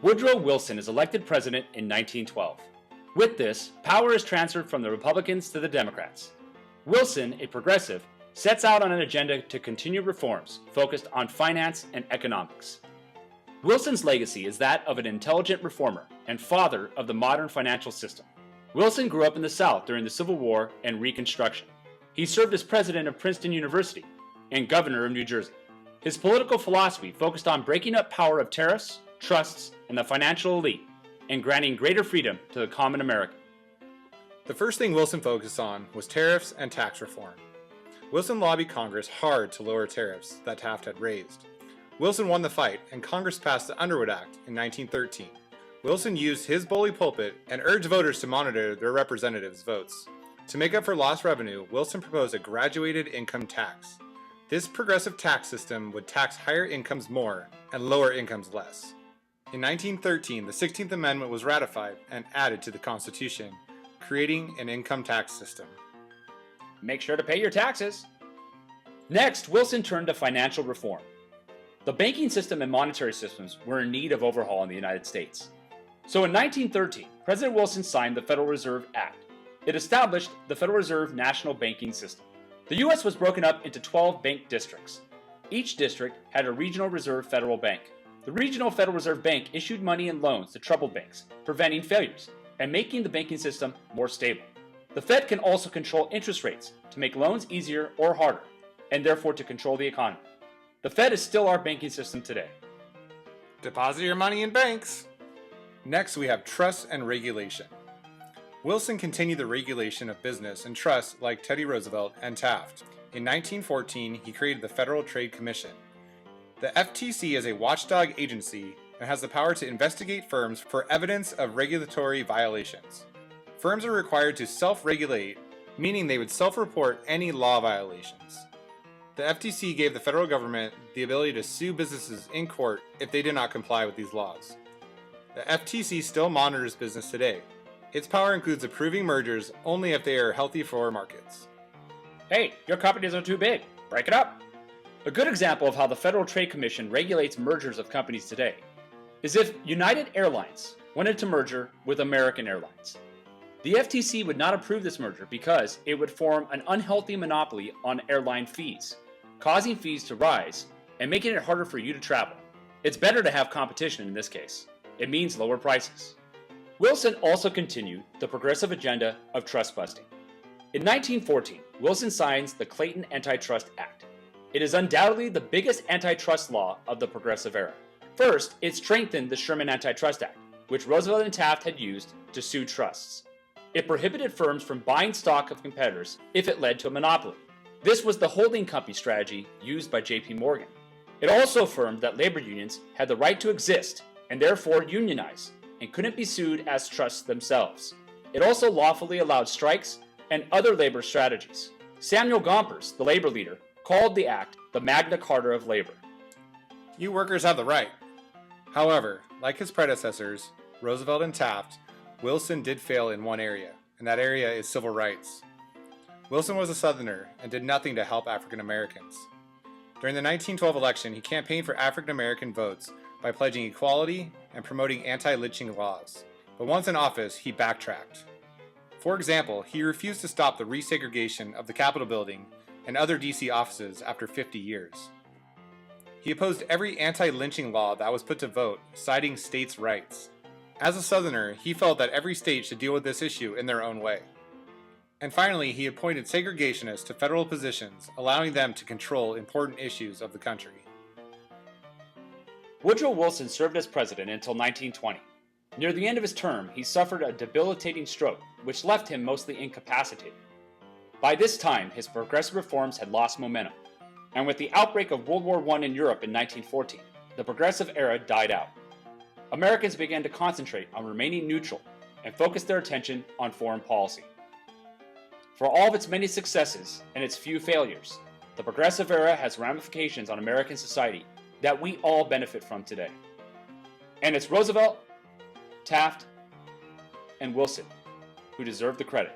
Woodrow Wilson is elected president in 1912. With this, power is transferred from the Republicans to the Democrats. Wilson, a progressive, sets out on an agenda to continue reforms focused on finance and economics. Wilson's legacy is that of an intelligent reformer and father of the modern financial system. Wilson grew up in the South during the Civil War and Reconstruction. He served as president of Princeton University and governor of New Jersey. His political philosophy focused on breaking up power of tariffs, trusts, and the financial elite, and granting greater freedom to the common American. The first thing Wilson focused on was tariffs and tax reform. Wilson lobbied Congress hard to lower tariffs that Taft had raised. Wilson won the fight, and Congress passed the Underwood Act in 1913. Wilson used his bully pulpit and urged voters to monitor their representatives' votes. To make up for lost revenue, Wilson proposed a graduated income tax. This progressive tax system would tax higher incomes more and lower incomes less. In 1913, the 16th Amendment was ratified and added to the Constitution, creating an income tax system. Make sure to pay your taxes. Next, Wilson turned to financial reform. The banking system and monetary systems were in need of overhaul in the United States. So in 1913, President Wilson signed the Federal Reserve Act. It established the Federal Reserve National Banking System. The U.S. was broken up into 12 bank districts. Each district had a regional reserve federal bank. The regional Federal Reserve Bank issued money and loans to troubled banks, preventing failures and making the banking system more stable. The Fed can also control interest rates to make loans easier or harder, and therefore to control the economy. The Fed is still our banking system today. Deposit your money in banks. Next, we have trust and regulation. Wilson continued the regulation of business and trusts like Teddy Roosevelt and Taft. In 1914, he created the Federal Trade Commission. The FTC is a watchdog agency and has the power to investigate firms for evidence of regulatory violations. Firms are required to self-regulate, meaning they would self-report any law violations. The FTC gave the federal government the ability to sue businesses in court if they did not comply with these laws. The FTC still monitors business today. Its power includes approving mergers only if they are healthy for markets. Hey, your companies are too big. Break it up. A good example of how the Federal Trade Commission regulates mergers of companies today is if United Airlines wanted to merger with American Airlines. The FTC would not approve this merger because it would form an unhealthy monopoly on airline fees, causing fees to rise and making it harder for you to travel. It's better to have competition in this case. It means lower prices. Wilson also continued the progressive agenda of trust busting. In 1914, Wilson signs the Clayton Antitrust Act. It is undoubtedly the biggest antitrust law of the progressive era. First, it strengthened the Sherman Antitrust Act, which Roosevelt and Taft had used to sue trusts. It prohibited firms from buying stock of competitors if it led to a monopoly. This was the holding company strategy used by J.P. Morgan. It also affirmed that labor unions had the right to exist and therefore unionize and couldn't be sued as trusts themselves. It also lawfully allowed strikes and other labor strategies. Samuel Gompers, the labor leader, called the act the Magna Carta of labor. You workers have the right. However, like his predecessors, Roosevelt and Taft, Wilson did fail in one area, and that area is civil rights. Wilson was a Southerner and did nothing to help African Americans. During the 1912 election, he campaigned for African American votes by pledging equality and promoting anti-lynching laws. But once in office, he backtracked. For example, he refused to stop the resegregation of the Capitol building and other DC offices after 50 years. He opposed every anti-lynching law that was put to vote, citing states' rights. As a Southerner, he felt that every state should deal with this issue in their own way. And finally, he appointed segregationists to federal positions, allowing them to control important issues of the country. Woodrow Wilson served as president until 1920. Near the end of his term, he suffered a debilitating stroke, which left him mostly incapacitated. By this time, his progressive reforms had lost momentum, and with the outbreak of World War I in Europe in 1914, the progressive era died out. Americans began to concentrate on remaining neutral and focus their attention on foreign policy. For all of its many successes and its few failures, the progressive era has ramifications on American society that we all benefit from today. And it's Roosevelt, Taft, and Wilson who deserve the credit.